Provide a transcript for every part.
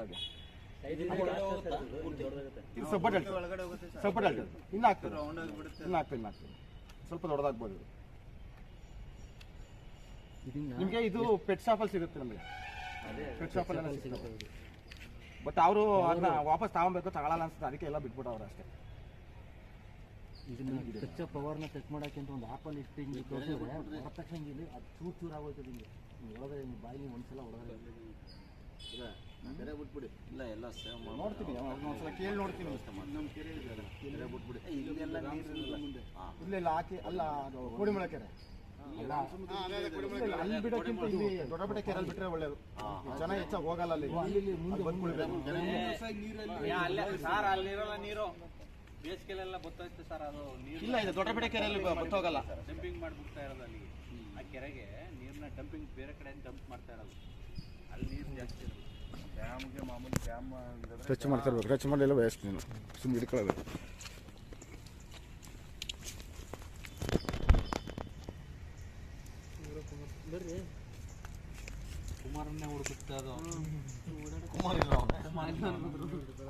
ಹಾಗೆ ಇದು ಸಪೋರ್ಟ್ ಹೇಳ್ತದೆ ಇನ್ನು ಆಗ್ತದೆ ಸ್ವಲ್ಪ ದೊಡ್ಡದಾಗ್ಬೋದು ನಿಮಗೆ. ಇದು ಪೆಟ್ ಶಾಪಲ್ಲಿ ಸಿಗುತ್ತೆ ನಮಗೆ, ಪೆಟ್ ಶಾಪಲ್ಲಿ ಸಿಗುತ್ತೆ. ಬಟ್ ಅವರು ಅದನ್ನ ವಾಪಸ್ ತಗೊಬೇಕು ತಗೊಳ್ಳಲ್ಲ ಅನ್ಸುತ್ತೆ, ಅದಕ್ಕೆ ಎಲ್ಲ ಬಿಟ್ಬಿಟ್ಟವ್ರು ಅಷ್ಟೇ. ಇದನ್ನ ಟಚ್ ಪವರ್ನ ಚೆಕ್ ಮಾಡೋಕ್ಕೆ ಅಂತ ಒಂದು ಆ್ಯಪಲ್ಲಿ ಇಟ್ಟು ಹಿಂಗೆ ತೋರಿಸಿದ್ರೆ ಹೊರ ತಕ್ಷಣ ಇಲ್ಲಿ ಅದು ಚೂರು ಆಗೋಯ್ತದೆ. ಹಿಂಗೆ ಒಳಗಡೆ ಹಿಂಗೆ ಬಾಯಿಲಿ ಒಂದ್ಸಲ ಒಳಗಡೆ ಕೆರೆ ಬಿಟ್ಬಿಡಿ. ಇಲ್ಲ ಎಲ್ಲ ಸೇವ್ ನೋಡ್ತೀನಿ, ಒಂದ್ಸಲ ಕೇಳಿ ನೋಡ್ತೀನಿ. ನಮ್ಮ ಕೆರೆ ಕೆರೆ ಬಿಟ್ಬಿಡಿ. ಇಲ್ಲೆಲ್ಲ ನೀರಿಲ್ಲ ಮುಂದೆ ಇಲ್ಲೆಲ್ಲ ಹಾಕಿ ಅಲ್ಲ, ಅದು ಕೋಡಿಮಳೆ ಕೆರೆ ಅಲ್ಲಿ ಬಿಡೋಕ್ಕಿಂತ ಇಲ್ಲಿ ದೊಡ್ಡಬೆಟ್ಟೆ ಕೆರೆಯಲ್ಲಿ ಬಿಟ್ರೆ ಒಳ್ಳೇದು. ಜನ ಹೆಚ್ಚಾಗಿ ಹೋಗಲ್ಲ ಅಲ್ಲಿ ಬಂದ್ಬಿಡ್ಬೇಕು. ಅಲ್ಲಿರಲ್ಲ ನೀರು, ಬೇಸಿಗೆಲೆಲ್ಲ ಗೊತ್ತಾಯ್ತು ಸರ್. ಅದು ನೀರು ಇಲ್ಲ, ಇದು ದೊಡ್ಡಬೆಟ್ಟೆ ಕೆರೆಯಲ್ಲಿ ಗೊತ್ತಾಗಲ್ಲ. ಡಂಪಿಂಗ್ ಮಾಡಿಬಿಡ್ತಾ ಇರೋದು ಅಲ್ಲಿಗೆ. ಆ ಕೆರೆಗೆ ನೀರನ್ನ ಡಂಪಿಂಗ್ ಬೇರೆ ಕಡೆ ಡಂಪ್ ಮಾಡ್ತಾ ಇರೋದು, ಅಲ್ಲಿ ನೀರು ಜಾಸ್ತಿ ಇರೋದು. ಡ್ಯಾಮ್ಗೆ ಮಾಮೂಲಿ ಡ್ಯಾಮ್ ಟಚ್ ಮಾಡ್ತಾ ಇರ್ಬೇಕು, ಟಚ್ ಮಾಡಿಲ್ಲ ವೇಸ್ಟ್. ನೀನು ಸುಮ್ಮನೆ ಹಿಡ್ಕೊಳ್ಳೋದು. ಕುಮಾರನ್ನೇ ಹುಡುಕುತ್ತೆ ಅದು.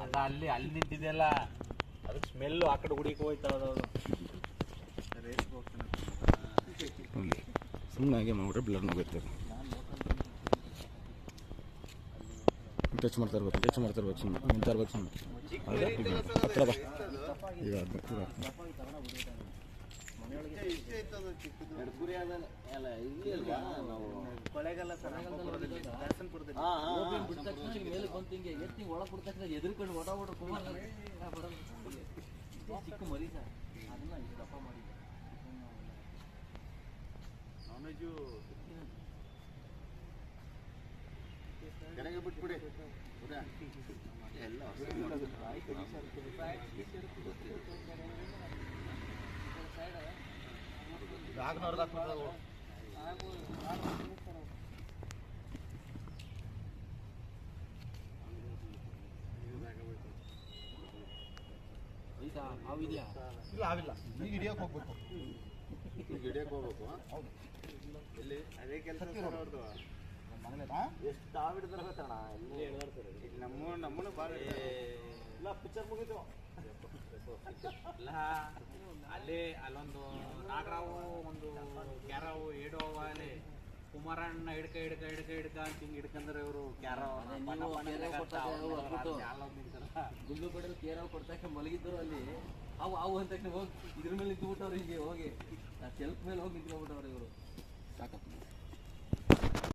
ಅದ ಅಲ್ಲಿ ನಿಂತಿದೆಯಲ್ಲ, ಅದಕ್ಕೆ ಸ್ಮೆಲ್ಲು ಆ ಕಡೆ ಹುಡುಕಿ ಹೋಯ್ತದ. ಸುಮ್ಮನೆ ಹಾಗೆ ಮಾಡ್ಬಿಟ್ರೆ ಬ್ಲಡ್ ಹೋಗುತ್ತೆ. ಟಚ್ ಮಾಡ್ತಾ ಇರ್ಬೇಕು ಸುಮ್ಮನೆ ನಿಂತಾ ಇರ್ಬೇಕು ಸುಮ್ಮನೆ. ಹತ್ರ ಬಾ ಈಗ ಕೊಳೆಗಲ್ಲ ಸರ್, ಮೇಲೆ ಬಂತು ಹಿಂಗೆ ಎತ್ತಿ ಒಳಗೆ ಬಿಡ್ದ ತಕ್ಷಣ ಎದುರ್ಕೊಂಡು ಓಡಾಡ್ರು ಕುಮಾರ್ ಚಿಕ್ಕ ಮರಿ ಸರ್. ಅದನ್ನ ಇಷ್ಟು ದಪ್ಪ ಮಾಡಿದ್ದೆ. ನಾನ್ ವೆಜ್ಜು ಕೆರೆಗೆ ಬಿಟ್ಬಿಡಿ. ಎಲ್ಲ ಅವಿದೆಯಾ? ಇಲ್ಲ, ಅವಿಲ್ಲ. ಈಗ ಹಿಡಿಯೋಕೆ ಹೋಗ್ಬೇಕು. ಹೌದು, ಎಲ್ಲಿ ಅದೇ ಕೆಲಸ ಅವ್ರದ್ದು. ಎಷ್ಟು ಹಿಡಿದ್ರೆ ಗೊತ್ತಣ್ಣ, ನಮ್ಮನ್ನು ಬಾರಿ ಇಲ್ಲ ಪಿಕ್ಚರ್ ಮುಗಿತು. ಇಲ್ಲ ಅಲ್ಲಿ ಅಲ್ಲೊಂದು ನಾಗರಾವು, ಒಂದು ಕ್ಯಾರಾವು, ಏಡೋವ ಅಲ್ಲಿ ಕುಮಾರಣ್ಣ ಹಿಡ್ಕ ಅಂತ ಹಿಂಗೆ ಹಿಡ್ಕಂದ್ರೆ ಇವರು ಗುಂಡು ಬಡಲು ಕೇರಾವ್ ಕೊಡ್ತಕ್ಕ ಮಲಗಿದ್ರು ಅಲ್ಲಿ. ಅವು ಅಂತ ಹೋಗಿ ಇದ್ರ ಮೇಲೆ ನಿಂತ್ಬಿಟ್ಟವ್ರು, ಹೀಗೆ ಹೋಗಿ ಸೆಲ್ಫ್ ಮೇಲೆ ಹೋಗಿ ನಿಂತ್ಕೊಂಡ್ಬಿಟ್ಟವ್ರು ಇವರು. ಸಾಕಪ್ಪ.